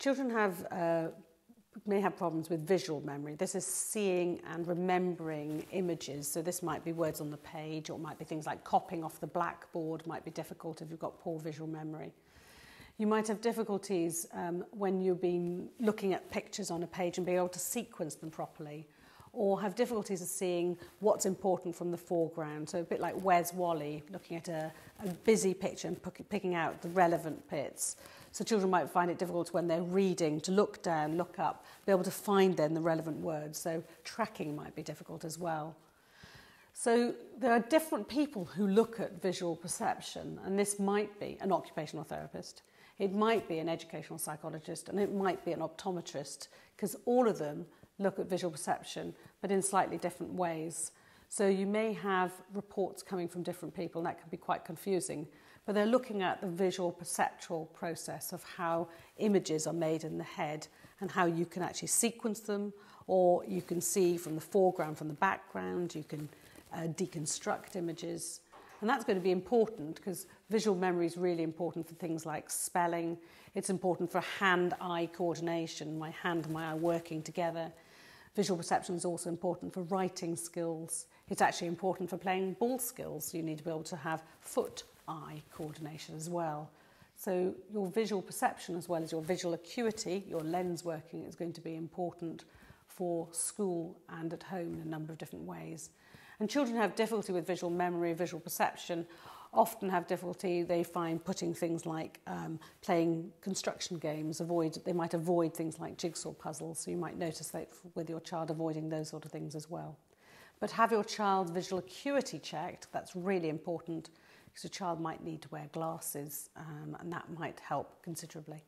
Children may have problems with visual memory. This is seeing and remembering images. So this might be words on the page, or it might be things like copying off the blackboard. Might be difficult if you've got poor visual memory. You might have difficulties when you've been looking at pictures on a page and being able to sequence them properly, or have difficulties of seeing what's important from the foreground. So a bit like Where's Wally, looking at a busy picture and picking out the relevant bits. So children might find it difficult when they're reading to look down, look up, be able to find then the relevant words. So tracking might be difficult as well. So there are different people who look at visual perception, and this might be an occupational therapist, it might be an educational psychologist, and it might be an optometrist, because all of them look at visual perception, but in slightly different ways. So you may have reports coming from different people, and that can be quite confusing. But they're looking at the visual perceptual process of how images are made in the head and how you can actually sequence them, or you can see from the foreground, from the background, you can deconstruct images. And that's going to be important because visual memory is really important for things like spelling. It's important for hand-eye coordination, my hand and my eye working together. Visual perception is also important for writing skills. It's actually important for playing ball skills. You need to be able to have foot-eye coordination as well. So your visual perception as well as your visual acuity, your lens working, is going to be important for school and at home in a number of different ways. And children who have difficulty with visual memory, visual perception, often have difficulty, they find, putting things like playing construction games, they might avoid things like jigsaw puzzles, so you might notice that with your child avoiding those sort of things as well. But have your child's visual acuity checked. That's really important because your child might need to wear glasses, and that might help considerably.